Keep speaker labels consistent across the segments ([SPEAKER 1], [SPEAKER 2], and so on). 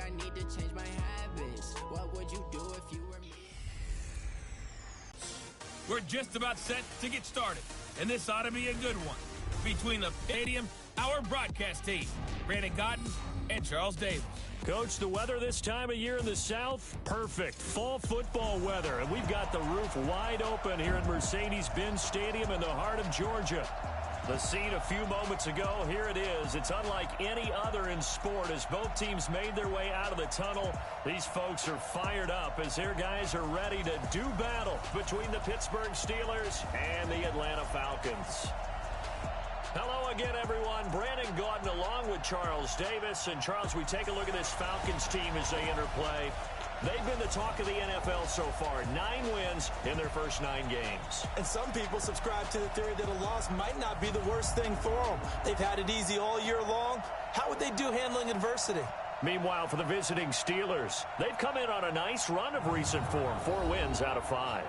[SPEAKER 1] I need to change my habits. What would you do if you were me?
[SPEAKER 2] We're just about set to get started, and this ought to be a good one. Between the stadium, our broadcast team, Brandon Godden and Charles Davis.
[SPEAKER 3] Coach, the weather this time of year in the South, perfect. Fall football weather, and we've got the roof wide open here at Mercedes-Benz Stadium in the heart of Georgia. The scene a few moments ago, here it is. It's unlike any other in sport as both teams made their way out of the tunnel. These folks are fired up as their guys are ready to do battle between the Pittsburgh Steelers and the Atlanta Falcons. Hello again, everyone. Brandon Gaudin along with Charles Davis. And, Charles, we take a look at this Falcons team as they enter play. They've been the talk of the NFL so far. 9 wins in their first 9 games.
[SPEAKER 4] And some people subscribe to the theory that a loss might not be the worst thing for them. They've had it easy all year long. How would they do handling adversity?
[SPEAKER 3] Meanwhile, for the visiting Steelers, they've come in on a nice run of recent form. 4 wins out of 5.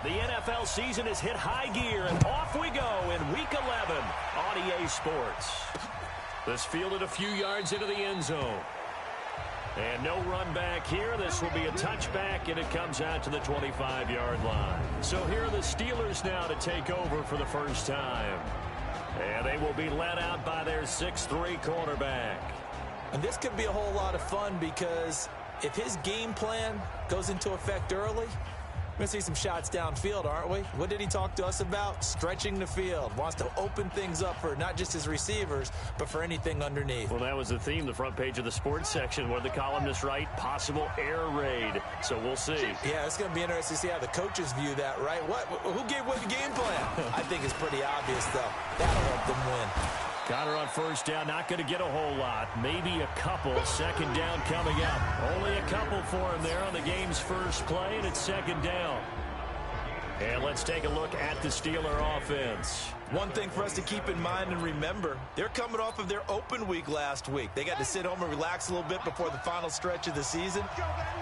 [SPEAKER 3] The NFL season has hit high gear, and off we go in Week 11 on EA Sports. This fielded a few yards into the end zone. And no run back here. This will be a touchback, and it comes out to the 25-yard line. So here are the Steelers now to take over for the first time. And they will be led out by their 6'3" quarterback.
[SPEAKER 4] And this could be a whole lot of fun because if his game plan goes into effect early, we're going to see some shots downfield, aren't we? What did he talk to us about? Stretching the field. Wants to open things up for not just his receivers, but for anything underneath.
[SPEAKER 3] Well, that was the theme, the front page of the sports section, where the columnists write, possible air raid. So we'll see.
[SPEAKER 4] Yeah, it's going to be interesting to see how the coaches view that, right? Who gave away the game plan? I think it's pretty obvious, though. That'll help them win.
[SPEAKER 3] Connor on first down, not going to get a whole lot. Maybe a couple. Second down coming up. Only a couple for him there on the game's first play, and it's second down. And let's take a look at the Steeler offense.
[SPEAKER 4] One thing for us to keep in mind and remember, they're coming off of their open week last week. They got to sit home and relax a little bit before the final stretch of the season.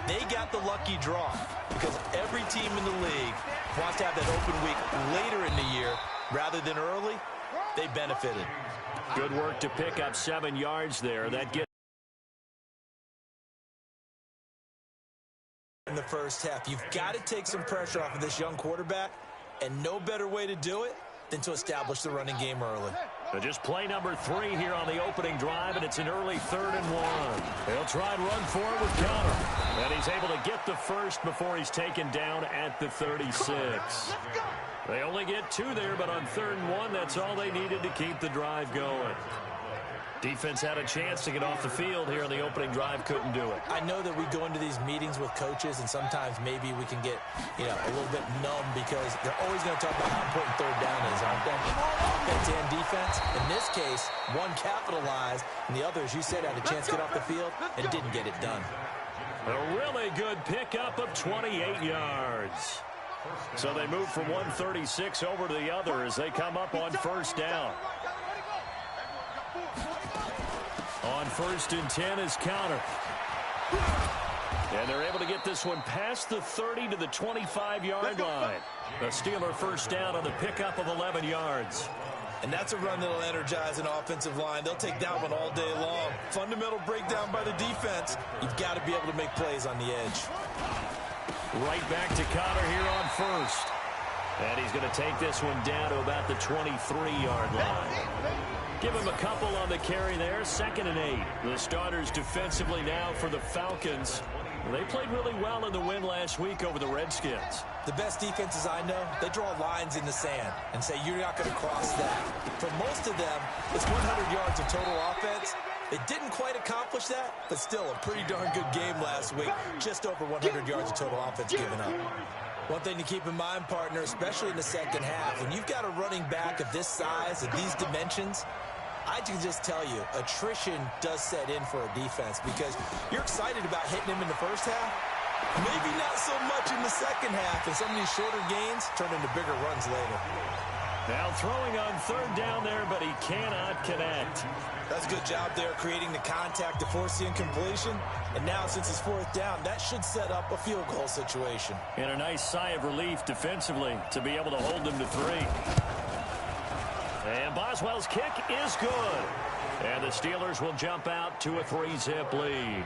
[SPEAKER 4] They got the lucky draw because every team in the league wants to have that open week later in the year rather than early. They benefited.
[SPEAKER 3] Good work to pick up 7 yards there. That gets
[SPEAKER 4] in the first half. You've got to take some pressure off of this young quarterback, and no better way to do it than to establish the running game early.
[SPEAKER 3] So just play number 3 here on the opening drive, and it's an early 3rd and 1. He'll try and run for it with Connor. And he's able to get the first before he's taken down at the 36. They only get 2 there, but on 3rd and 1, that's all they needed to keep the drive going. Defense had a chance to get off the field here on the opening drive, couldn't do it.
[SPEAKER 4] I know that we go into these meetings with coaches, and sometimes maybe we can get, a little bit numb because they're always going to talk about how important 3rd down is, aren't they? Offense and defense. In this case, one capitalized, and the other, as you said, had a chance to get off the field and didn't get it done.
[SPEAKER 3] A really good pickup of 28 yards. So they move from 136 over to the other as they come up on first down. On 1st and 10 is Connor. And they're able to get this one past the 30 to the 25-yard line. The Steeler first down on the pickup of 11 yards.
[SPEAKER 4] And that's a run that'll energize an offensive line. They'll take that one all day long. Fundamental breakdown by the defense. You've got to be able to make plays on the edge.
[SPEAKER 3] Right back to Connor here on first. And he's going to take this one down to about the 23-yard line. Give him a couple on the carry there. 2nd and 8. The starters defensively now for the Falcons. They played really well in the win last week over the Redskins.
[SPEAKER 4] The best defenses I know, they draw lines in the sand and say you're not going to cross that. For most of them, it's 100 yards of total offense. They didn't quite accomplish that, but still a pretty darn good game last week. Just over 100 yards of total offense given up. One thing to keep in mind, partner, especially in the second half, when you've got a running back of this size and these dimensions, I can just tell you, attrition does set in for a defense because you're excited about hitting him in the first half. Maybe not so much in the second half, and some of these shorter gains turn into bigger runs later.
[SPEAKER 3] Now throwing on third down there, but he cannot connect.
[SPEAKER 4] That's a good job there creating the contact to force the incompletion. And now since it's fourth down, that should set up a field goal situation.
[SPEAKER 3] And a nice sigh of relief defensively to be able to hold them to 3. And Boswell's kick is good. And the Steelers will jump out to a 3-zip lead.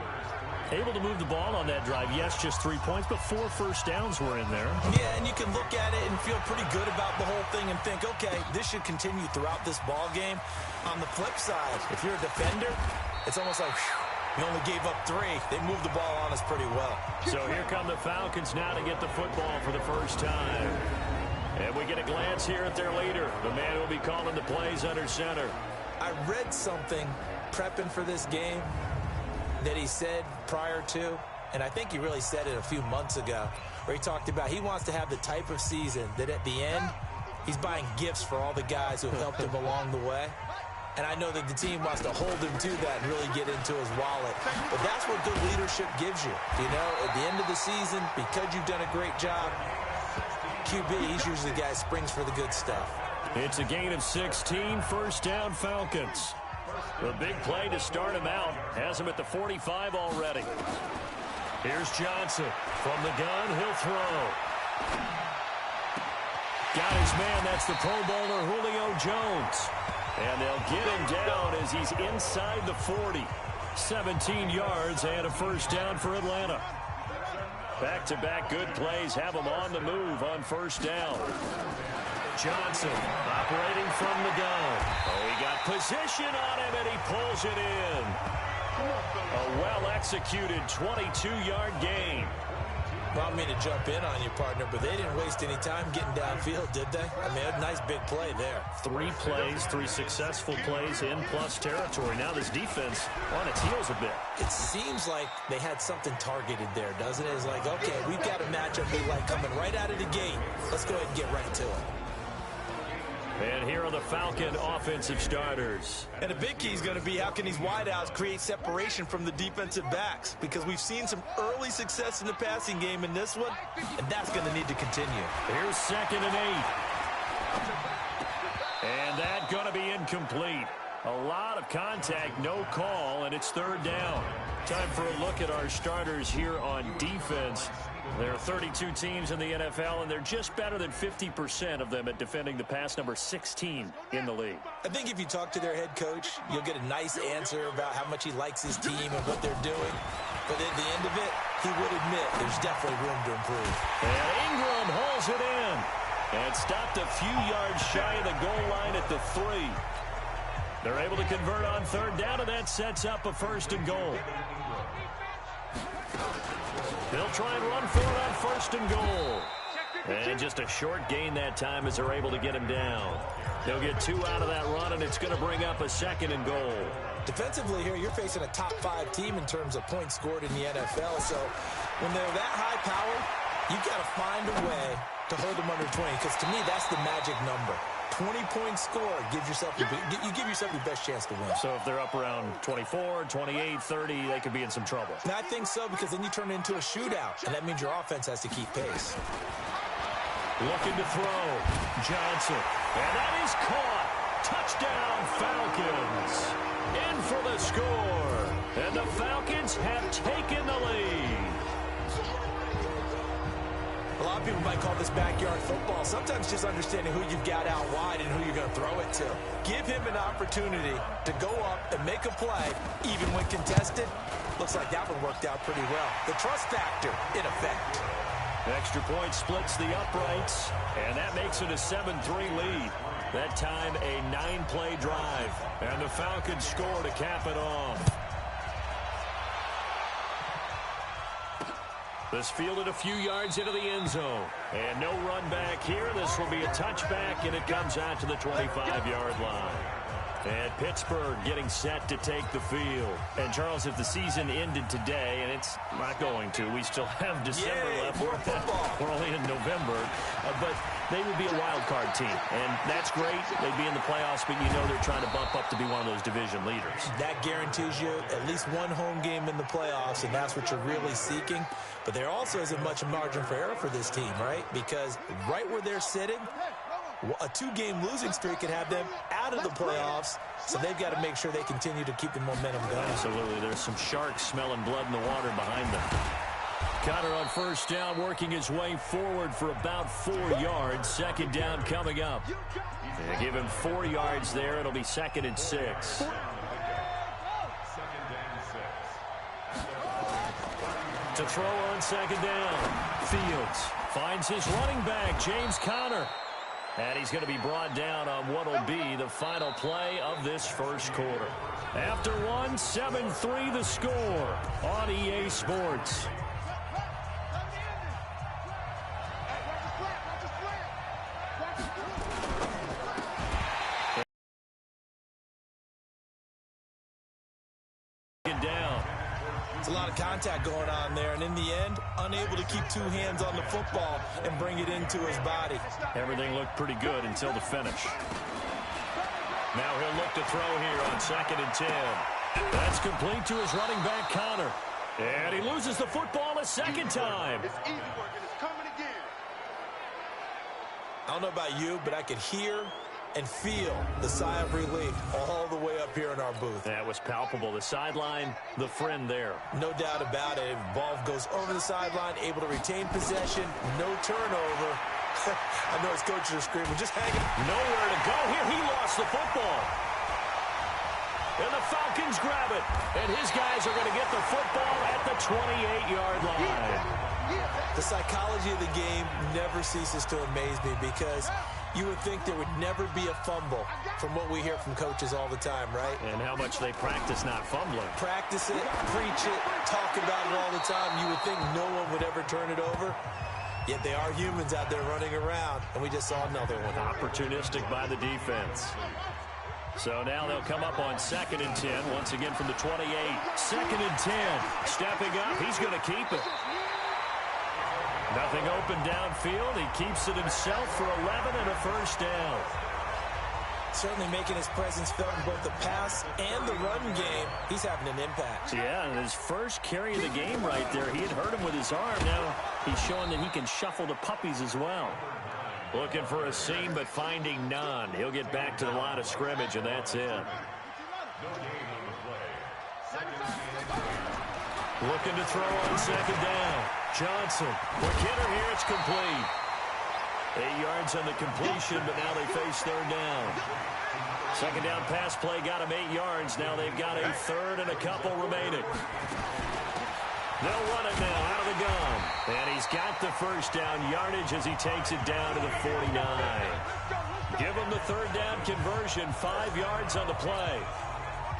[SPEAKER 3] Able to move the ball on that drive. Yes, just 3 points, but 4 first downs were in there.
[SPEAKER 4] Yeah, and you can look at it and feel pretty good about the whole thing and think, okay, this should continue throughout this ball game. On the flip side, if you're a defender, it's almost like, whew, you only gave up 3. They moved the ball on us pretty well.
[SPEAKER 3] So here come the Falcons now to get the football for the first time. And we get a glance here at their leader, the man who will be calling the plays under center.
[SPEAKER 4] I read something prepping for this game that he said prior to, and I think he really said it a few months ago, where he talked about he wants to have the type of season that at the end, he's buying gifts for all the guys who have helped him along the way. And I know that the team wants to hold him to that and really get into his wallet. But that's what good leadership gives you. You know, at the end of the season, because you've done a great job, QB, he's usually the guy who springs for the good stuff.
[SPEAKER 3] It's a gain of 16, first down Falcons. The big play to start him out has him at the 45 already. Here's Johnson from the gun. He'll throw. Got his man. That's the Pro Bowler Julio Jones. And they'll get him down as he's inside the 40. 17 yards and a first down for Atlanta. Back-to-back good plays have him on the move on first down. Johnson operating from the gun. Oh, he got position on him, and he pulls it in. A well-executed 22-yard gain.
[SPEAKER 4] Well, I mean to jump in on you, partner, but they didn't waste any time getting downfield, did they? I mean, a nice big play there.
[SPEAKER 3] 3 plays, 3 successful plays in plus territory. Now this defense on its heels a bit.
[SPEAKER 4] It seems like they had something targeted there, doesn't it? It's like, okay, we've got a matchup we like coming right out of the gate. Let's go ahead and get right to it.
[SPEAKER 3] And here are the Falcon offensive starters.
[SPEAKER 4] And a big key is going to be how can these wideouts create separation from the defensive backs? Because we've seen some early success in the passing game in this one, and that's going to need to continue.
[SPEAKER 3] Here's 2nd and 8. And that's going to be incomplete. A lot of contact, no call, and it's 3rd down. Time for a look at our starters here on defense. There are 32 teams in the NFL, and they're just better than 50% of them at defending the pass, number 16 in the league.
[SPEAKER 4] I think if you talk to their head coach, you'll get a nice answer about how much he likes his team and what they're doing. But at the end of it, he would admit there's definitely room to improve.
[SPEAKER 3] And Ingram hauls it in and stopped a few yards shy of the goal line at the 3. They're able to convert on 3rd down, and that sets up a 1st and goal. They'll try and run for it on 1st and goal. And just a short gain that time as they're able to get him down. They'll get 2 out of that run, and it's going to bring up a 2nd and goal.
[SPEAKER 4] Defensively here, you're facing a top 5 team in terms of points scored in the NFL. So when they're that high power, you've got to find a way to hold them under 20. Because to me, that's the magic number. 20-point score gives yourself you give yourself your best chance to win.
[SPEAKER 3] So if they're up around 24, 28, 30, they could be in some trouble.
[SPEAKER 4] And I think so, because then you turn it into a shootout, and that means your offense has to keep pace.
[SPEAKER 3] Looking to throw. Johnson. And that is caught. Touchdown, Falcons. In for the score. And the Falcons have taken the lead.
[SPEAKER 4] A lot of people might call this backyard football. Sometimes just understanding who you've got out wide and who you're going to throw it to. Give him an opportunity to go up and make a play, even when contested. Looks like that one worked out pretty well. The trust factor in effect.
[SPEAKER 3] Extra point splits the uprights, and that makes it a 7-3 lead. That time a 9-play drive, and the Falcons score to cap it off. This fielded a few yards into the end zone. And no run back here. This will be a touchback, and it comes out to the 25-yard line. And Pittsburgh getting set to take the field. And, Charles, if the season ended today, and it's not going to, we still have December left.
[SPEAKER 4] More football.
[SPEAKER 3] We're only in November. But they would be a wild card team. And that's great. They'd be in the playoffs, but you know they're trying to bump up to be one of those division leaders.
[SPEAKER 4] That guarantees you at least one home game in the playoffs, and that's what you're really seeking. But there also isn't much margin for error for this team, right? Because right where they're sitting, a 2-game losing streak could have them out of the playoffs, so they've got to make sure they continue to keep the momentum going.
[SPEAKER 3] Absolutely. There's some sharks smelling blood in the water behind them. Cutter on first down, working his way forward for about 4 yards. Second down coming up. They give him 4 yards there. It'll be 2nd and 6. To throw on second down. Fields finds his running back, James Conner. And he's going to be brought down on what will be the final play of this first quarter. After one, 7-3 the score on EA Sports. Down.
[SPEAKER 4] It's a lot of contact going on there, and in the end, unable to keep 2 hands on the football and bring it into his body.
[SPEAKER 3] Everything looked pretty good until the finish. Now he'll look to throw here on 2nd and 10. That's complete to his running back, Conner. And he loses the football a second time.
[SPEAKER 5] It's easy work, and it's coming again.
[SPEAKER 4] I don't know about you, but I could hear and feel the sigh of relief all the way up here in our booth.
[SPEAKER 3] That was palpable. The sideline, the friend there.
[SPEAKER 4] No doubt about it. Ball goes over the sideline, able to retain possession, no turnover. I know his coaches are screaming, just hang it.
[SPEAKER 3] Nowhere to go here. He lost the football. And the Falcons grab it. And his guys are going to get the football at the 28-yard line.
[SPEAKER 4] The psychology of the game never ceases to amaze me because you would think there would never be a fumble from what we hear from coaches all the time, right?
[SPEAKER 3] And how much they practice not fumbling.
[SPEAKER 4] Practice it, preach it, talk about it all the time. You would think no one would ever turn it over. Yet they are humans out there running around, and we just saw another one.
[SPEAKER 3] Opportunistic by the defense. So now they'll come up on 2nd and 10, once again from the 28. 2nd and 10. Stepping up, he's going to keep it. Nothing open downfield. He keeps it himself for 11 and a first down.
[SPEAKER 4] Certainly making his presence felt in both the pass and the run game. He's having an impact.
[SPEAKER 3] Yeah, and his first carry of the game right there, he had hurt him with his arm. Now he's showing that he can shuffle the puppies as well. Looking for a seam, but finding none. He'll get back to the line of scrimmage, and that's it. Looking to throw on second down. Johnson. Quick hitter here. It's complete. 8 yards on the completion, but now they face third down. Second down pass play got him 8 yards. Now they've got a third and a couple remaining. They'll run it now out of the gun. And he's got the first down yardage as he takes it down to the 49. Give him the third down conversion. 5 yards on the play.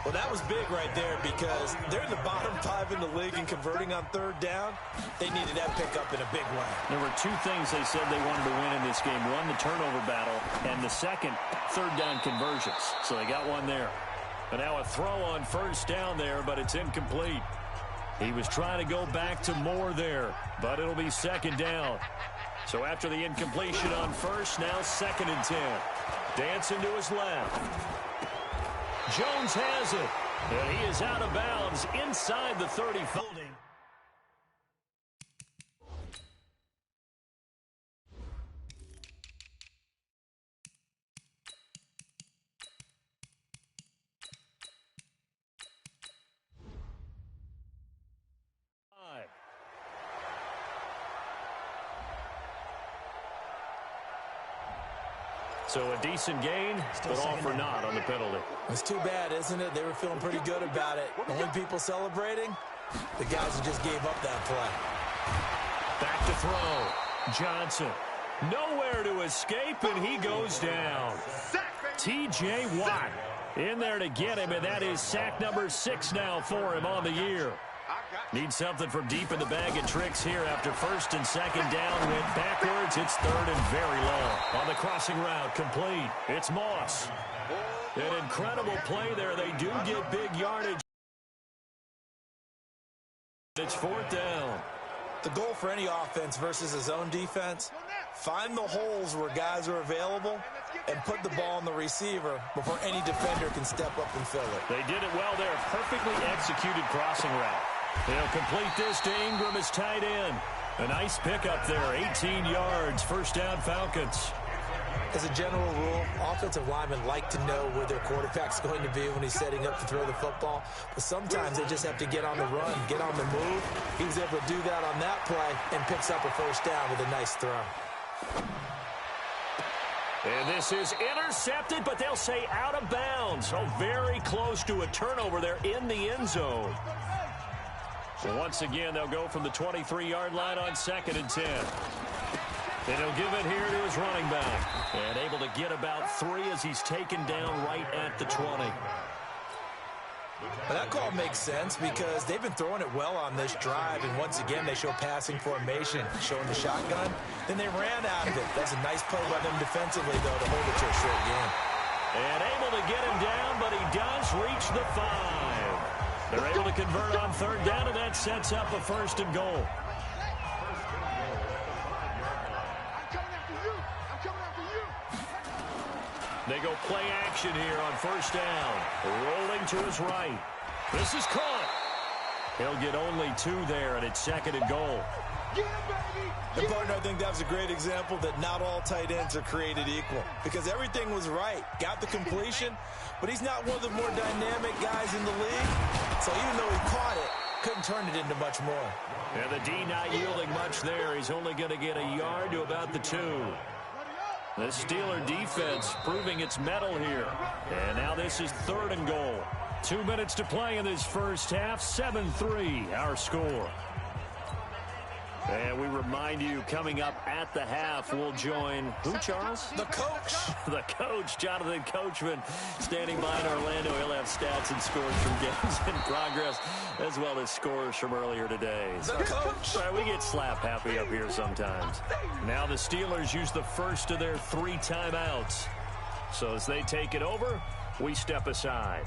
[SPEAKER 4] Well, that was big right there because they're in the bottom 5 in the league in converting on third down. They needed that pickup in a big way.
[SPEAKER 3] There were 2 things they said they wanted to win in this game. One, the turnover battle, and the second, third down conversions. So they got one there. And now a throw on first down there, but it's incomplete. He was trying to go back to more there, but it'll be second down. So after the incompletion on first, now 2nd and 10. Dancing to his left. Jones has it, and he is out of bounds inside the 30. Holding. So a decent gain, but all for naught on the penalty.
[SPEAKER 4] It's too bad, isn't it? They were feeling pretty good about it. Only people celebrating, the guys who just gave up that play.
[SPEAKER 3] Back to throw. Johnson. Nowhere to escape, and he goes down. T.J. Watt in there to get him, and that is sack number 6 now for him on the year. Need something from deep in the bag of tricks here after first and second down went backwards. It's third and very low. On the crossing route, complete. It's Moss. An incredible play there. They do get big yardage. It's fourth down.
[SPEAKER 4] The goal for any offense versus his own defense, find the holes where guys are available and put the ball on the receiver before any defender can step up and fill it.
[SPEAKER 3] They did it well there. Perfectly executed crossing route. They'll complete this to Ingram as tight end. A nice pickup there, 18 yards, first down Falcons.
[SPEAKER 4] As a general rule, offensive linemen like to know where their quarterback's going to be when he's setting up to throw the football. But sometimes they just have to get on the run, get on the move. He was able to do that on that play and picks up a first down with a nice throw.
[SPEAKER 3] And this is intercepted, but they'll say out of bounds. So very close to a turnover there in the end zone. So once again, they'll go from the 23-yard line on 2nd and 10. And he'll give it here to his running back. And able to get about 3 as he's taken down right at the 20.
[SPEAKER 4] Well, that call makes sense because they've been throwing it well on this drive, and once again they show passing formation, showing the shotgun. Then they ran out of it. That's a nice play by them defensively, though, to hold it to a short game.
[SPEAKER 3] And able to get him down, but he does reach the 5. They're able to convert on third down, and that sets up a first and goal. They go play action here on first down. Rolling to his right. This is caught. He'll get only 2 there, and it's 2nd and goal.
[SPEAKER 4] And partner, I think that was a great example that not all tight ends are created equal because everything was right. Got the completion, but he's not one of the more dynamic guys in the league. So even though he caught it, couldn't turn it into much more.
[SPEAKER 3] And the D not yielding much there. He's only going to get a yard to about the 2. The Steeler defense proving its mettle here. And now this is 3rd and goal. 2 minutes to play in this first half. 7-3 our score. And we remind you, coming up at the half, we'll join who, Charles?
[SPEAKER 4] The coach.
[SPEAKER 3] The coach, Jonathan Coachman, standing by in Orlando. He'll have stats and scores from games in progress, as well as scores from earlier today.
[SPEAKER 4] The coach.
[SPEAKER 3] Right, we get slap happy up here sometimes. Now the Steelers use the first of their 3 timeouts. So as they take it over, we step aside.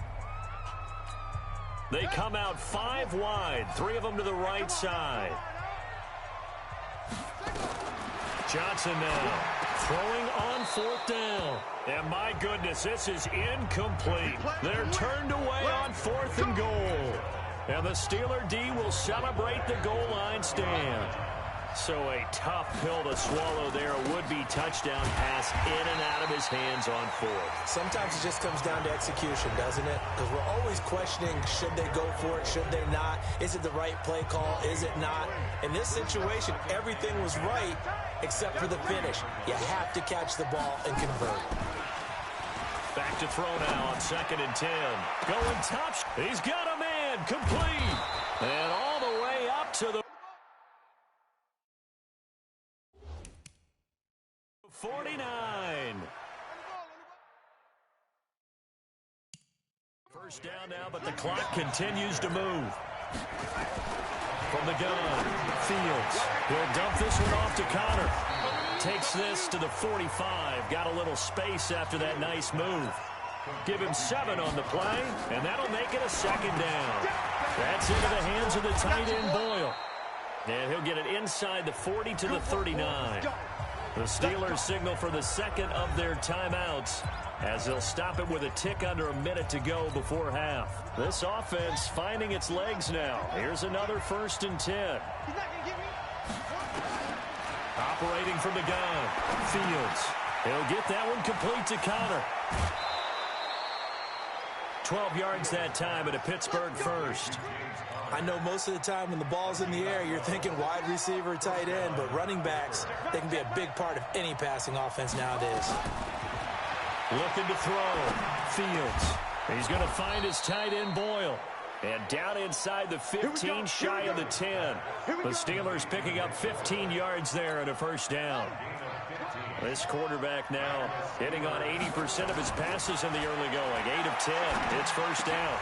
[SPEAKER 3] They come out 5 wide, 3 of them to the right side. Johnson now throwing on 4th down. And my goodness, this is incomplete. They're turned away on 4th and goal. And the Steeler D will celebrate the goal line stand. So a tough pill to swallow there. A would-be touchdown pass in and out of his hands on 4th.
[SPEAKER 4] Sometimes it just comes down to execution, doesn't it? Because we're always questioning, should they go for it, should they not? Is it the right play call, is it not? In this situation, everything was right except for the finish. You have to catch the ball and convert.
[SPEAKER 3] Back to throw now on 2nd and 10. Going top. He's got a man. Complete. And all the way up to the 49. First down now, but the clock continues to move. From the gun, Fields. He'll dump this one off to Connor. Takes this to the 45. Got a little space after that nice move. Give him 7 on the play, and that'll make it a 2nd down. That's into the hands of the tight end, Boyle. And he'll get it inside the 40 to the 39. The Steelers signal for the 2nd of their timeouts as they'll stop it with a tick under a minute to go before half. This offense finding its legs now. Here's another 1st and 10. Operating from the gun, Fields. He'll get that one complete to Connor. 12 yards that time at a Pittsburgh first.
[SPEAKER 4] I know most of the time when the ball's in the air, you're thinking wide receiver, tight end, but running backs, they can be a big part of any passing offense nowadays.
[SPEAKER 3] Looking to throw. Fields. He's going to find his tight end, Boyle. And down inside the 15, shy of the 10. The Steelers picking up 15 yards there and a first down. This quarterback now hitting on 80% of his passes in the early going. 8 of 10. It's first down.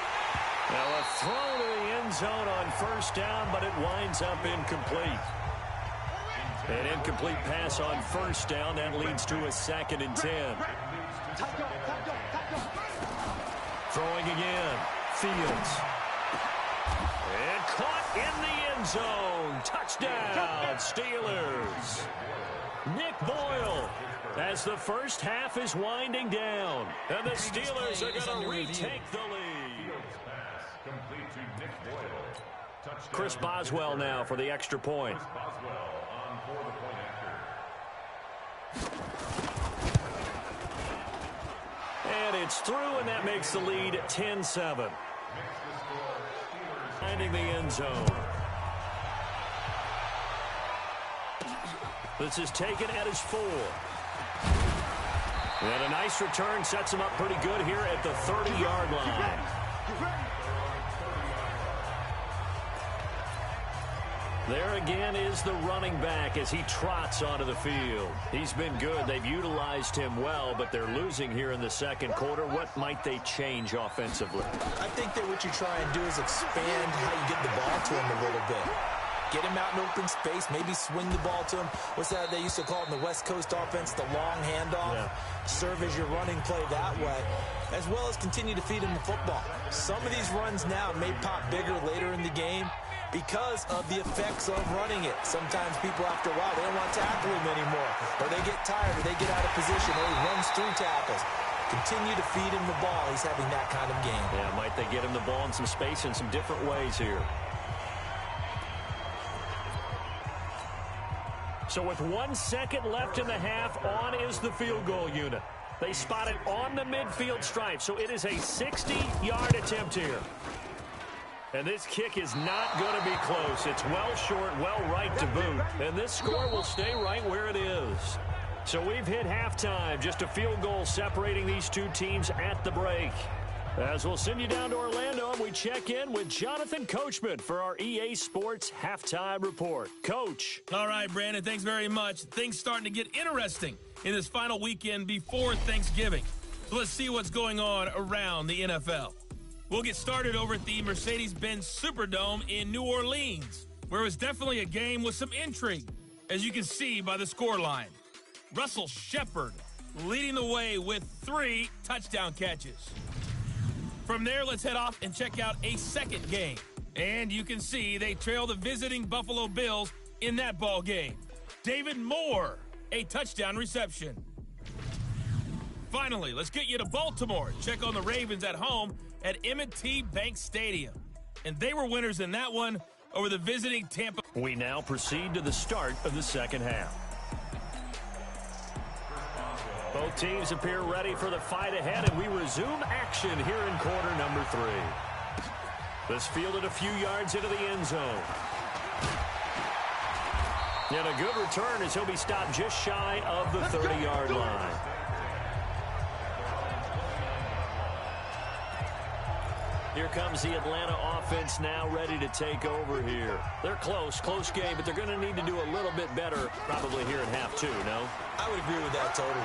[SPEAKER 3] Now a throw to the end end zone on first down, but it winds up incomplete. An incomplete pass on first down. That leads to a 2nd and 10. Throwing again. Fields. And caught in the end zone. Touchdown, Steelers. Nick Boyle, as the first half is winding down. And the Steelers are going to retake the lead. Chris Boswell now for the extra point. And it's through, and that makes the lead 10-7. Finding the end zone. This is taken at his 4. And a nice return sets him up pretty good here at the 30-yard line. There again is the running back as he trots onto the field. He's been good. They've utilized him well, but they're losing here in the second quarter. What might they change offensively?
[SPEAKER 4] I think that what you try and do is expand how you get the ball to him a little bit. Get him out in open space, maybe swing the ball to him. What's that they used to call it in the West Coast offense, the long handoff? Yeah. Serve as your running play that way, as well as continue to feed him the football. Some of these runs now may pop bigger later in the game because of the effects of running it. Sometimes people, after a while, they don't want to tackle him anymore, or they get tired, or they get out of position, or he runs through tackles. Continue to feed him the ball. He's having that kind of game.
[SPEAKER 3] Yeah, might they get him the ball in some space in some different ways here. So with 1 second left in the half, on is the field goal unit. They spot it on the midfield stripe, so it is a 60-yard attempt here. And this kick is not going to be close. It's well short, well right to boot. And this score will stay right where it is. So we've hit halftime. Just a field goal separating these two teams at the break. As we'll send you down to Orlando, and we check in with Jonathan Coachman for our EA Sports Halftime Report. Coach.
[SPEAKER 2] All right, Brandon, thanks very much. Things starting to get interesting in this final weekend before Thanksgiving. So let's see what's going on around the NFL. We'll get started over at the Mercedes-Benz Superdome in New Orleans, where it was definitely a game with some intrigue, as you can see by the scoreline. Russell Shepard leading the way with 3 touchdown catches. From there, let's head off and check out a second game. And you can see they trail the visiting Buffalo Bills in that ball game. David Moore, a touchdown reception. Finally, let's get you to Baltimore. Check on the Ravens at home at M&T Bank Stadium. And they were winners in that one over the visiting Tampa.
[SPEAKER 3] We now proceed to the start of the second half. Both teams appear ready for the fight ahead, and we resume action here in quarter number 3. This fielded a few yards into the end zone. And a good return as he'll be stopped just shy of the 30-yard line. Here comes the Atlanta offense now ready to take over here. They're close game, but they're going to need to do a little bit better probably here in half 2, no?
[SPEAKER 4] I would agree with that totally.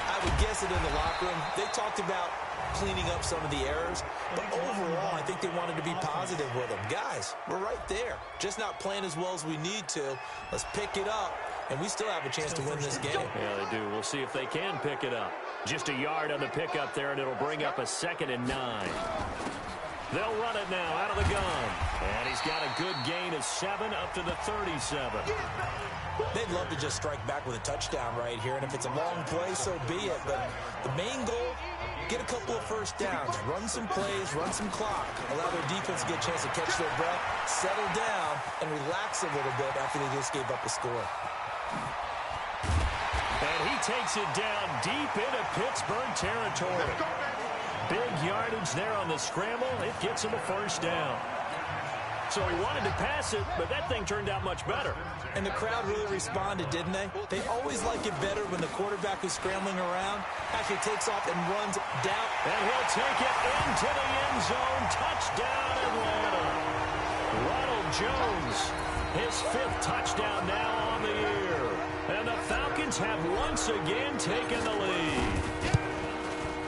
[SPEAKER 4] I would guess it in the locker room. They talked about cleaning up some of the errors, but overall, I think they wanted to be positive with them. Guys, we're right there. Just not playing as well as we need to. Let's pick it up, and we still have a chance to win this game.
[SPEAKER 3] Yeah, they do. We'll see if they can pick it up. Just a yard on the pickup there, and it'll bring up a 2nd and 9. They'll run it now out of the gun. And he's got a good gain of 7 up to the 37.
[SPEAKER 4] They'd love to just strike back with a touchdown right here, and if it's a long play, so be it. But the main goal, get a couple of first downs, run some plays, run some clock, allow their defense to get a chance to catch their breath, settle down, and relax a little bit after they just gave up a score.
[SPEAKER 3] And he takes it down deep into Pittsburgh territory. Big yardage there on the scramble. It gets him a first down. So he wanted to pass it, but that thing turned out much better.
[SPEAKER 4] And the crowd really responded, didn't they? They always like it better when the quarterback is scrambling around, actually takes off and runs down.
[SPEAKER 3] And he'll take it into the end zone. Touchdown, Atlanta. Ronald Jones, his 5th touchdown now on the year. And the Falcons have once again taken the lead.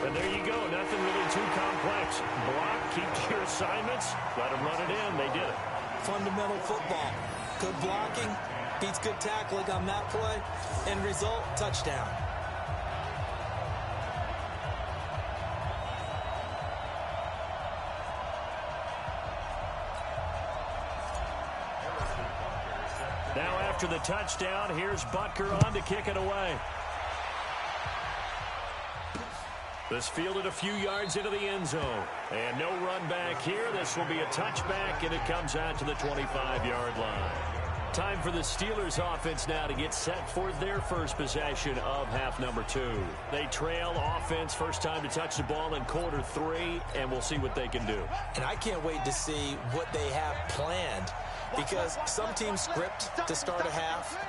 [SPEAKER 3] And there you go. Nothing really too complex. Block, keep to your assignments, let them run it in. They did it.
[SPEAKER 4] Fundamental football. Good blocking beats good tackling on that play. End result, touchdown.
[SPEAKER 3] Now after the touchdown, here's Butker on to kick it away. This fielded a few yards into the end zone. And no run back here. This will be a touchback, and it comes out to the 25-yard line. Time for the Steelers offense now to get set for their first possession of half number 2. They trail offense, first time to touch the ball in quarter 3, and we'll see what they can do.
[SPEAKER 4] And I can't wait to see what they have planned, because some teams script to start a half.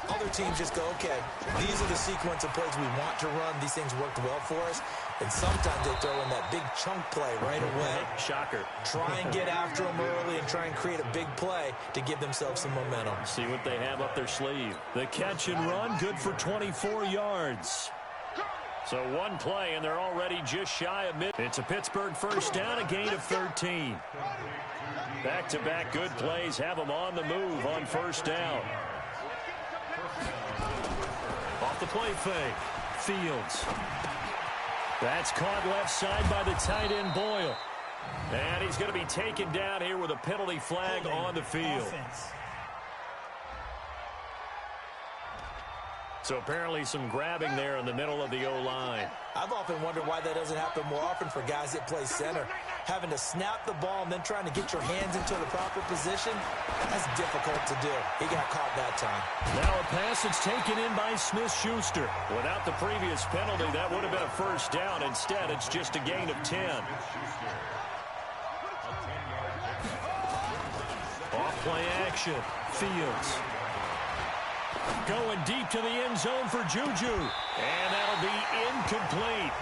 [SPEAKER 4] Other teams just go, okay, these are the sequence of plays we want to run. These things worked well for us. And sometimes they throw in that big chunk play right away.
[SPEAKER 3] Shocker.
[SPEAKER 4] Try and get after them early and try and create a big play to give themselves some momentum.
[SPEAKER 3] See what they have up their sleeve. The catch and run, good for 24 yards. So one play, and they're already just shy of mid. It's a Pittsburgh first down, a gain of 13. Back-to-back good plays have them on the move on first down. Off the play fake. Fields. That's caught left side by the tight end Boyle. And he's going to be taken down here with a penalty flag on the field. So apparently some grabbing there in the middle of the O-line.
[SPEAKER 4] I've often wondered why that doesn't happen more often for guys that play center. Having to snap the ball and then trying to get your hands into the proper position, that's difficult to do. He got caught that time.
[SPEAKER 3] Now a pass that's taken in by Smith-Schuster. Without the previous penalty, that would have been a first down. Instead, it's just a gain of 10. Off play action. Fields. Going deep to the end zone for Juju. And that'll be incomplete.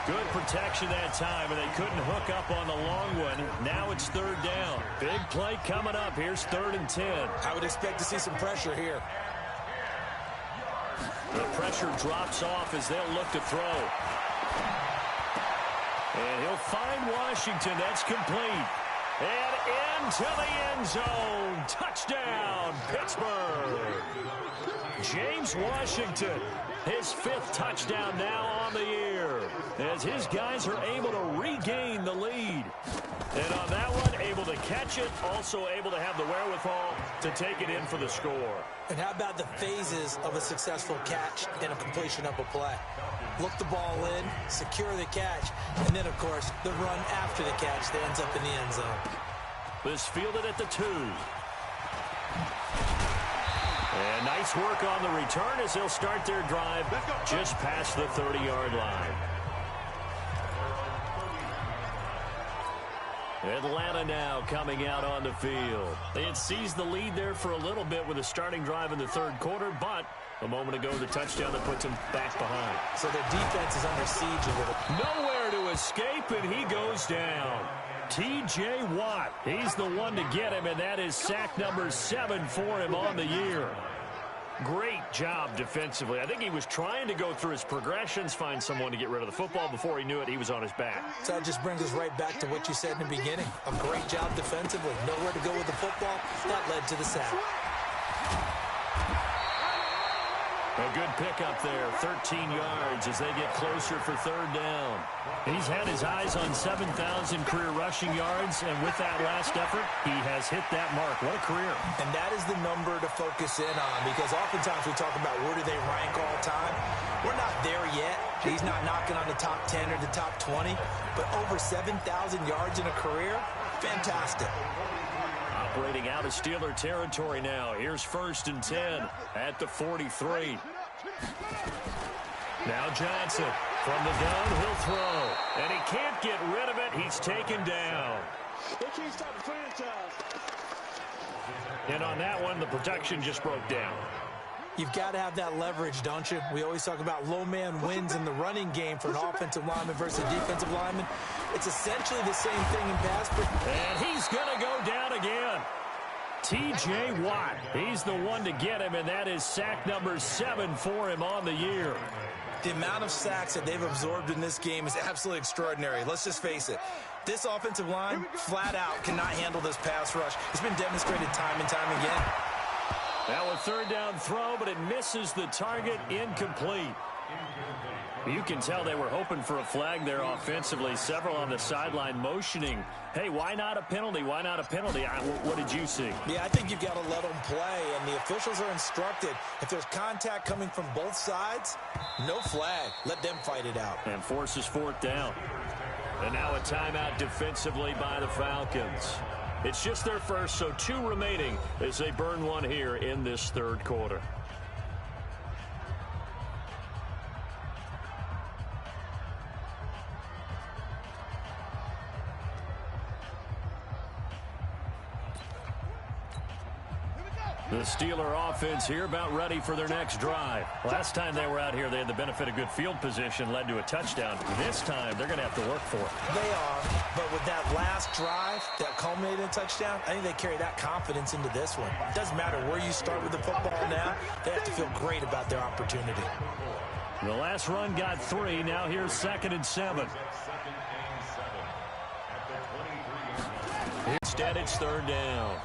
[SPEAKER 3] Good protection that time, and they couldn't hook up on the long one. Now it's third down. Big play coming up. Here's 3rd and 10.
[SPEAKER 4] I would expect to see some pressure here.
[SPEAKER 3] The pressure drops off as they'll look to throw. And he'll find Washington. That's complete. And into the end zone. Touchdown, Pittsburgh. James Washington, his 5th touchdown now on the year, as his guys are able to regain the lead. And on that one, able to catch it, also able to have the wherewithal to take it in for the score.
[SPEAKER 4] And how about the phases of a successful catch and a completion of a play? Look the ball in, secure the catch, and then, of course, the run after the catch that ends up in the end zone.
[SPEAKER 3] This fielded at the 2. And nice work on the return as they'll start their drive just past the 30-yard line. Atlanta now coming out on the field. They had seized the lead there for a little bit with a starting drive in the 3rd quarter, but a moment ago the touchdown that puts them back behind.
[SPEAKER 4] So their defense is under siege a little.
[SPEAKER 3] Nowhere to escape, and he goes down. T.J. Watt, he's the one to get him, and that is sack number 7 for him on the year. Great job defensively. I think he was trying to go through his progressions, find someone to get rid of the football. Before he knew it, he was on his back.
[SPEAKER 4] So that just brings us right back to what you said in the beginning. A great job defensively. Nowhere to go with the football. That led to the sack.
[SPEAKER 3] A good pickup there, 13 yards as they get closer for 3rd down. He's had his eyes on 7,000 career rushing yards, and with that last effort, he has hit that mark. What a career.
[SPEAKER 4] And that is the number to focus in on, because oftentimes we talk about where do they rank all time. We're not there yet. He's not knocking on the top 10 or the top 20, but over 7,000 yards in a career, fantastic.
[SPEAKER 3] Operating out of Steeler territory now. Here's 1st and 10 at the 43. Now Johnson from the gun, he'll throw. And he can't get rid of it. He's taken down.
[SPEAKER 5] They can't stop the franchise.
[SPEAKER 3] And on that one, the protection just broke down.
[SPEAKER 4] You've got to have that leverage, don't you? We always talk about low man wins in the running game for an offensive lineman versus a defensive lineman. It's essentially the same thing in pass.
[SPEAKER 3] And he's going to go down again. T.J. Watt, he's the one to get him, and that is sack number 7 for him on the year.
[SPEAKER 4] The amount of sacks that they've absorbed in this game is absolutely extraordinary. Let's just face it. This offensive line, flat out, cannot handle this pass rush. It's been demonstrated time and time again.
[SPEAKER 3] Now a third down throw, but it misses the target, incomplete. You can tell they were hoping for a flag there offensively. Several on the sideline motioning, hey, why not a penalty? Why not a penalty? What did you see?
[SPEAKER 4] Yeah, I think you've got to let them play, and the officials are instructed. If there's contact coming from both sides, no flag. Let them fight it out.
[SPEAKER 3] And forces fourth down. And now a timeout defensively by the Falcons. It's just their first, so 2 remaining as they burn one here in this third quarter. The Steeler offense here about ready for their next drive. Last time they were out here, they had the benefit of good field position, led to a touchdown. This time, they're going to have to work for it.
[SPEAKER 4] They are, but with that last drive that culminated in a touchdown, I think they carry that confidence into this one. It doesn't matter where you start with the football now. They have to feel great about their opportunity.
[SPEAKER 3] The last run got 3. Now here's 2nd and 7. Instead, it's 3rd down.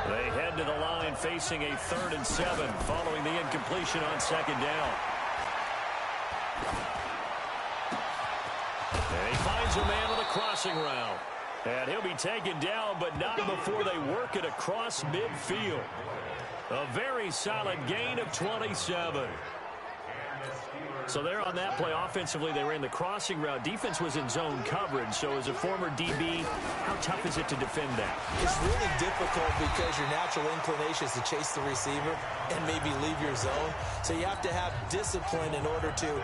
[SPEAKER 3] They head to the line facing a 3rd and 7 following the incompletion on 2nd down. And he finds a man on the crossing route. And he'll be taken down, but not before they work it across midfield. A very solid gain of 27. So they're on that play. Offensively, they ran the crossing route. Defense was in zone coverage. So as a former DB, how tough is it to defend that?
[SPEAKER 4] It's really difficult because your natural inclination is to chase the receiver and maybe leave your zone. So you have to have discipline in order to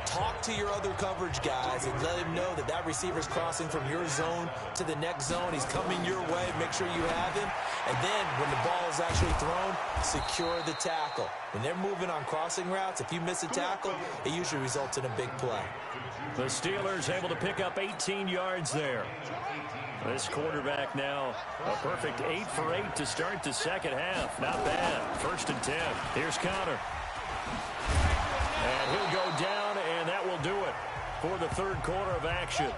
[SPEAKER 4] talk to your other coverage guys and let him know that that receiver's crossing from your zone to the next zone. He's coming your way. Make sure you have him. And then when the ball is actually thrown, secure the tackle. When they're moving on crossing routes, if you miss a tackle, it usually results in a big play.
[SPEAKER 3] The Steelers able to pick up 18 yards there. This quarterback now a perfect 8 for 8 to start the second half. Not bad. 1st and 10. Here's Connor. And he'll go down, and that will do it for the third quarter of action.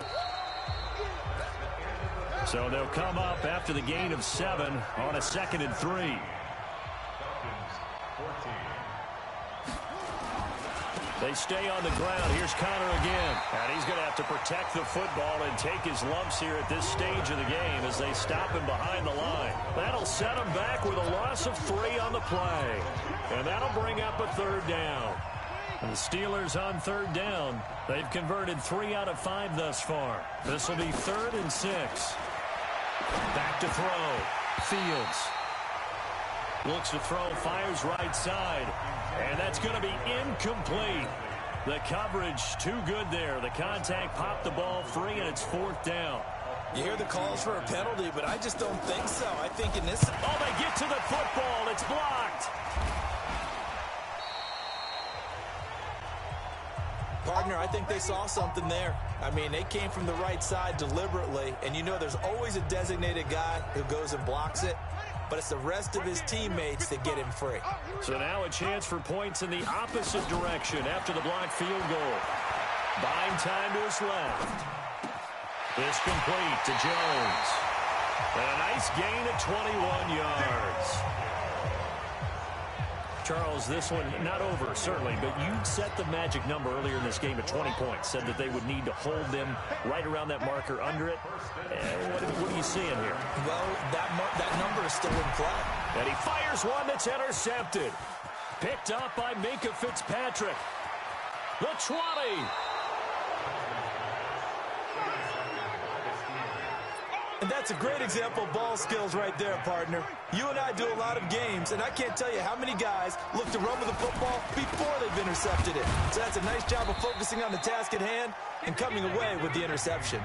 [SPEAKER 3] So they'll come up after the gain of 7 on a 2nd and 3. They stay on the ground. Here's Connor again. And he's going to have to protect the football and take his lumps here at this stage of the game as they stop him behind the line. That'll set him back with a loss of 3 on the play. And that'll bring up a 3rd down. And the Steelers on 3rd down. They've converted 3 out of 5 thus far. This will be 3rd and 6. Back to throw. Fields. Looks to throw, fires right side. And that's going to be incomplete. The coverage too good there. The contact popped the ball free, and it's 4th down.
[SPEAKER 4] You hear the calls for a penalty, but I just don't think so. I think in this...
[SPEAKER 3] Oh, they get to the football. It's blocked.
[SPEAKER 4] Partner, I think they saw something there. I mean, they came from the right side deliberately, and you know there's always a designated guy who goes and blocks it, but it's the rest of his teammates that get him free.
[SPEAKER 3] So now a chance for points in the opposite direction after the blocked field goal. Buying time to his left. This complete to Jones. And a nice gain of 21 yards. Charles, this one not over, certainly, but you set the magic number earlier in this game at 20 points. Said that they would need to hold them right around that marker under it. What are you seeing here?
[SPEAKER 4] Well, that number is still in play.
[SPEAKER 3] And he fires one that's intercepted. Picked up by Minkah Fitzpatrick. The 20.
[SPEAKER 4] And that's a great example of ball skills right there, partner. You and I do a lot of games, and I can't tell you how many guys look to run with the football before they've intercepted it. So that's a nice job of focusing on the task at hand and coming away with the interception.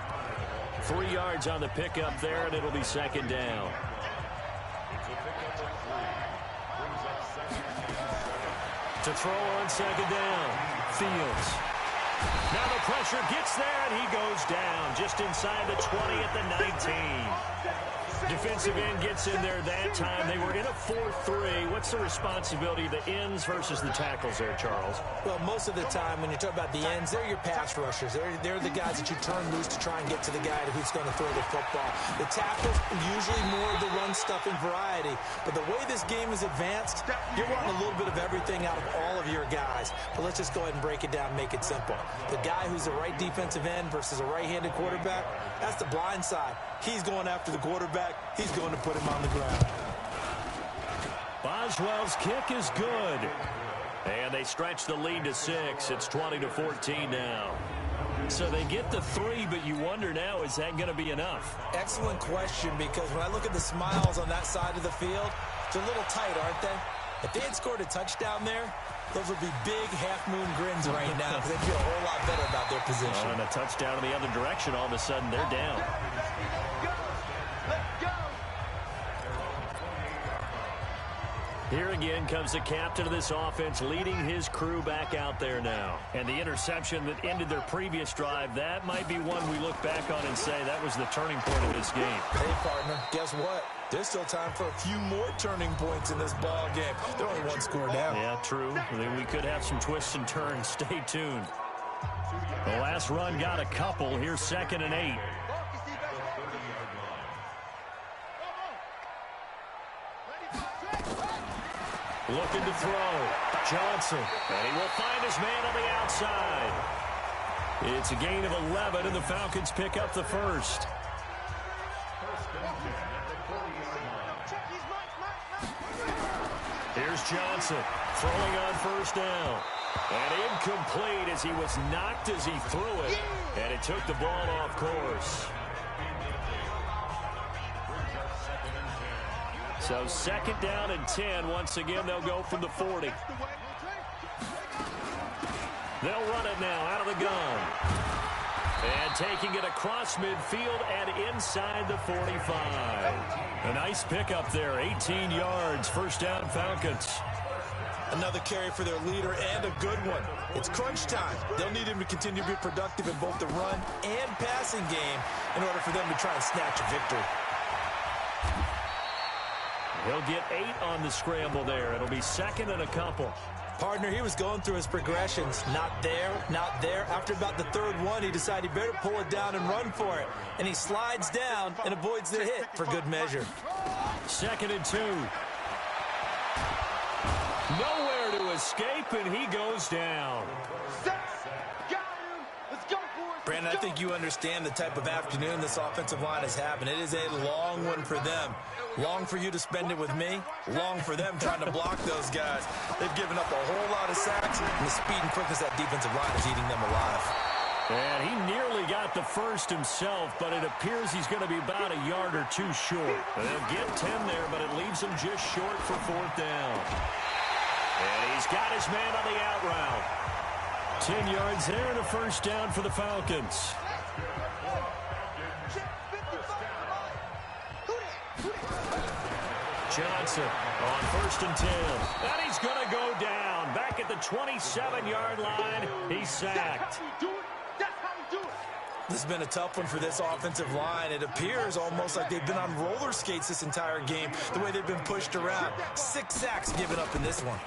[SPEAKER 3] 3 yards on the pickup there, and it'll be 2nd down. To throw on 2nd down. Fields. Now the pressure gets there, and he goes down just inside the 20 at the 19. Defensive end gets in there that time. They were in a 4-3. What's the responsibility of the ends versus the tackles there, Charles?
[SPEAKER 4] Well, most of the time when you talk about the ends, they're your pass rushers. They're the guys that you turn loose to try and get to the guy who's going to throw the football. The tackles, usually more of the run-stuffing variety. But the way this game is advanced, you're wanting a little bit of everything out of all of your guys. But let's just go ahead and break it down and make it simple. The guy who's the right defensive end versus a right-handed quarterback, that's the blind side. He's going after the quarterback. He's going to put him on the ground.
[SPEAKER 3] Boswell's kick is good. And they stretch the lead to 6. It's 20-14 now. So they get the 3, but you wonder now, is that going to be enough?
[SPEAKER 4] Excellent question, because when I look at the smiles on that side of the field, they're a little tight, aren't they? If they had scored a touchdown there, those would be big half-moon grins right now because they feel a whole lot better about their position.
[SPEAKER 3] Well, and a touchdown in the other direction, all of a sudden they're down. Here again comes the captain of this offense leading his crew back out there now. And the interception that ended their previous drive, that might be one we look back on and say that was the turning point of this game.
[SPEAKER 4] Hey, partner, guess what? There's still time for a few more turning points in this ball game. They're only one score down.
[SPEAKER 3] Yeah, true. We could have some twists and turns. Stay tuned. The last run got a couple. Here's 2nd and 8. Looking to throw. Johnson. And he will find his man on the outside. It's a gain of 11, and the Falcons pick up the first. Here's Johnson throwing on first down. And incomplete as he was knocked as he threw it. And it took the ball off course. So 2nd down and 10. Once again, they'll go from the 40. They'll run it now out of the gun. And taking it across midfield and inside the 45. A nice pickup there, 18 yards, first down Falcons.
[SPEAKER 4] Another carry for their leader and a good one. It's crunch time. They'll need him to continue to be productive in both the run and passing game in order for them to try and snatch a victory.
[SPEAKER 3] He'll get 8 on the scramble there. It'll be 2nd and a couple.
[SPEAKER 4] Partner, he was going through his progressions. Not there, not there. After about the 3rd one, he decided he better pull it down and run for it. And he slides down and avoids the hit for good measure.
[SPEAKER 3] 2nd and 2. Nowhere to escape, and he goes down.
[SPEAKER 4] Brandon, I think you understand the type of afternoon this offensive line is having. It is a long one for them. Long for you to spend it with me. Long for them trying to block those guys. They've given up a whole lot of sacks, and the speed and quickness of that defensive line is eating them alive.
[SPEAKER 3] And he nearly got the first himself, but it appears he's going to be about a yard or two short. They'll get 10 there, but it leaves him just short for 4th down. And he's got his man on the out route. 10 yards there and a first down for the Falcons. Johnson on 1st and 10. And he's going to go down. Back at the 27-yard line. He's sacked.
[SPEAKER 4] This has been a tough one for this offensive line. It appears almost like they've been on roller skates this entire game, the way they've been pushed around. 6 sacks given up in this one.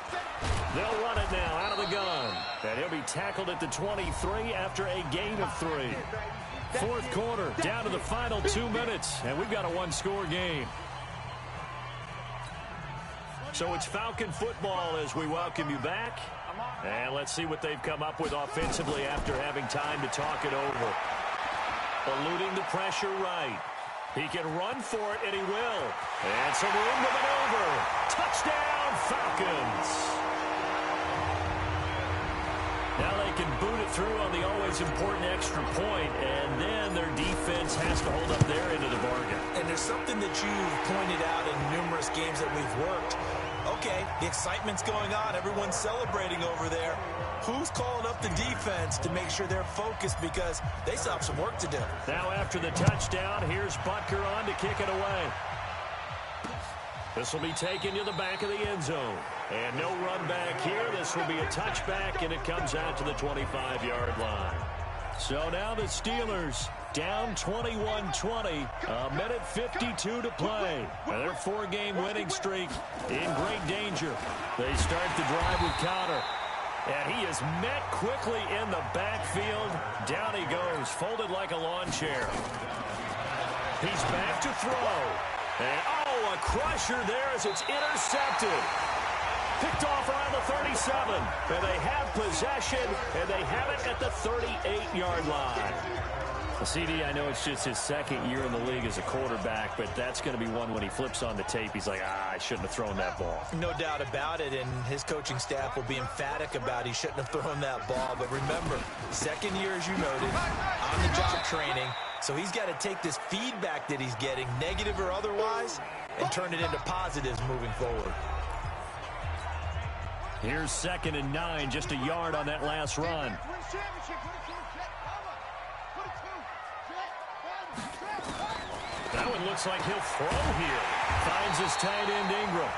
[SPEAKER 3] They'll run it now out of the gun. And he'll be tackled at the 23 after a gain of 3. 4th quarter, down to the final 2 minutes, and we've got a 1-score game. So it's Falcon football as we welcome you back. And let's see what they've come up with offensively after having time to talk it over. Eluding the pressure right. He can run for it, and he will. And some room to maneuver. Touchdown, Falcons. Now they can boot it through on the always important extra point, and then their defense has to hold up their end of the bargain.
[SPEAKER 4] And there's something that you've pointed out in numerous games that we've worked. Okay, the excitement's going on. Everyone's celebrating over there. Who's calling up the defense to make sure they're focused because they still have some work to do?
[SPEAKER 3] Now after the touchdown, here's Butker on to kick it away. This will be taken to the back of the end zone. And no run back here. This will be a touchback, and it comes out to the 25-yard line. So now the Steelers down 21-20. A minute 52 to play. And their 4-game winning streak in great danger. They start the drive with Counter. And he is met quickly in the backfield. Down he goes, folded like a lawn chair. He's back to throw. And, oh, a crusher there as it's intercepted. Picked off around the 37. And they have possession, and they have it at the 38-yard line. CD, I know it's just his second year in the league as a quarterback, but that's going to be one when he flips on the tape. He's like, I shouldn't have thrown that ball.
[SPEAKER 4] No doubt about it, and his coaching staff will be emphatic about he shouldn't have thrown that ball. But remember, second year, as you noted, on-the-job training. So he's got to take this feedback that he's getting, negative or otherwise, and turn it into positives moving forward.
[SPEAKER 3] Here's 2nd and 9, just a yard on that last run. That one looks like he'll throw here. Finds his tight end Ingram.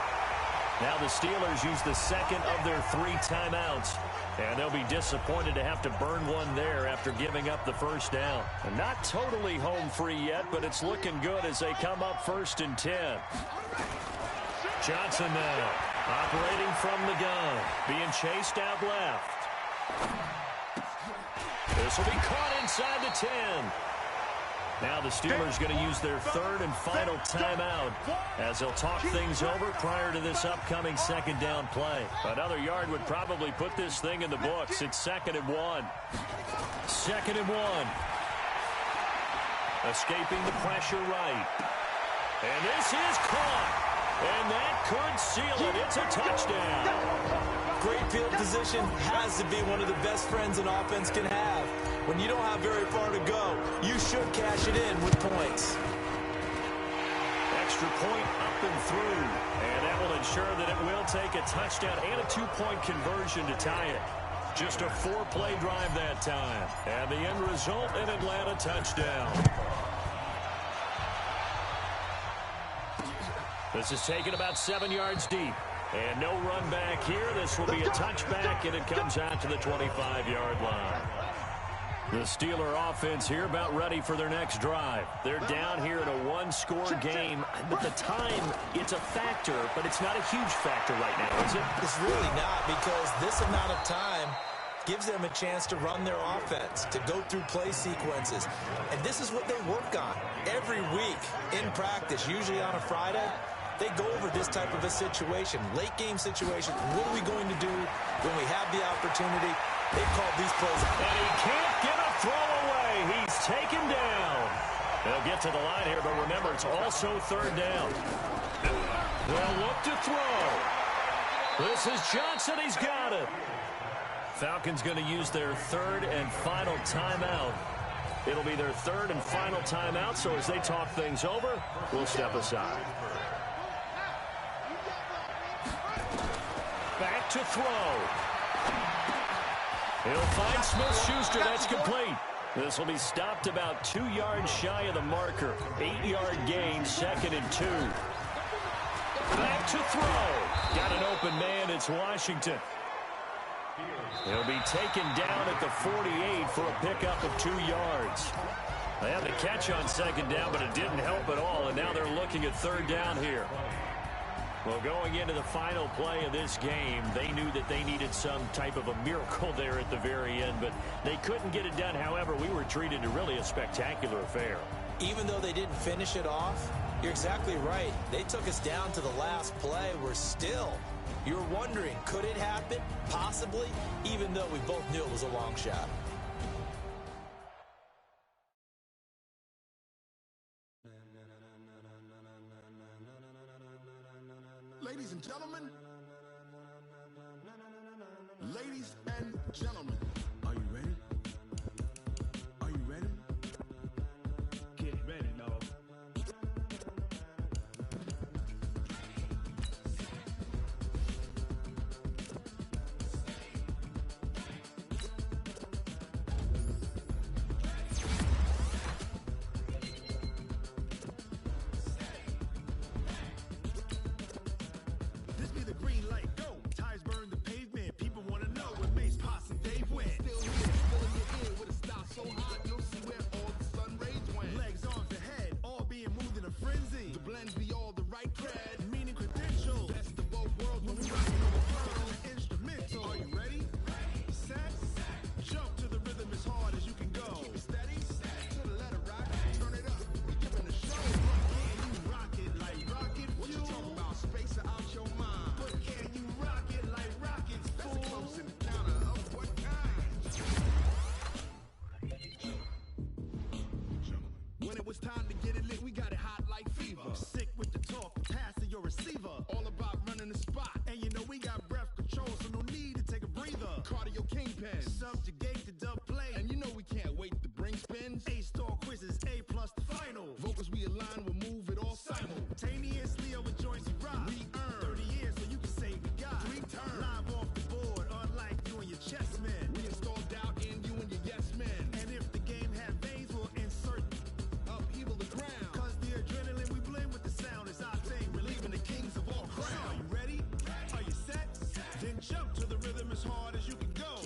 [SPEAKER 3] Now the Steelers use the second of their 3 timeouts. And they'll be disappointed to have to burn one there after giving up the first down. And not totally home free yet, but it's looking good as they come up 1st and 10. Johnson now operating from the gun. Being chased out left. This will be caught inside the 10. Now the Steelers going to use their 3rd and final timeout as they'll talk things over prior to this upcoming 2nd down play. Another yard would probably put this thing in the books. It's 2nd and 1. 2nd and 1. Escaping the pressure right. And this is caught. And that could seal it. It's a touchdown.
[SPEAKER 4] Great field position has to be one of the best friends an offense can have. When you don't have very far to go, you should cash it in with points.
[SPEAKER 3] Extra point up and through. And that will ensure that it will take a touchdown and a 2-point conversion to tie it. Just a 4-play drive that time. And the end result, an Atlanta touchdown. This is taken about 7 yards deep. And no run back here. This will be a touchback, and it comes out to the 25-yard line. The Steeler offense here about ready for their next drive. They're down here in a 1-score game. But the time, it's a factor, but it's not a huge factor right now, is it?
[SPEAKER 4] It's really not, because this amount of time gives them a chance to run their offense, to go through play sequences. And this is what they work on every week in practice, usually on a Friday. They go over this type of a situation, late game situation. What are we going to do when we have the opportunity? They call these plays.
[SPEAKER 3] And he can't get a throw away. He's taken down. They'll get to the line here, but remember, it's also 3rd down. They'll look to throw. This is Johnson. He's got it. Falcons going to use their 3rd and final timeout. It'll be their 3rd and final timeout, so as they talk things over, we'll step aside. Back to throw. He'll find Smith-Schuster. That's complete. This will be stopped about 2 yards shy of the marker. 8-yard gain, 2nd and 2. Back to throw. Got an open man. It's Washington. He'll be taken down at the 48 for a pickup of 2 yards. They had the catch on 2nd down, but it didn't help at all, and now they're looking at 3rd down here. Well, going into the final play of this game, they knew that they needed some type of a miracle there at the very end, but they couldn't get it done. However, we were treated to really a spectacular affair.
[SPEAKER 4] Even though they didn't finish it off, you're exactly right. They took us down to the last play. We're still, you're wondering, could it happen? Possibly, even though we both knew it was a long shot.
[SPEAKER 6] Ladies and gentlemen, are you ready? Are you ready? Get ready, dog. This be the green light, go. Tires burn the pavement. People want to know what makes Possum Dave win. subjugate to dub play. And you know we can't wait to bring spins. A-star quizzes, A+ the final. Vocals we align, we'll move it all simultaneously over joints we ride. We earn 30 years so you can say we got 3 turns. Live off the board, unlike you and your chess men. We install doubt in you and your yes men. And if the game had veins, we'll insert upheaval the ground. Cause the adrenaline we blend with the sound is our thing, relieving the kings of all crowns. So are you ready? Are you set? Then jump to the rhythm as hard as you can go.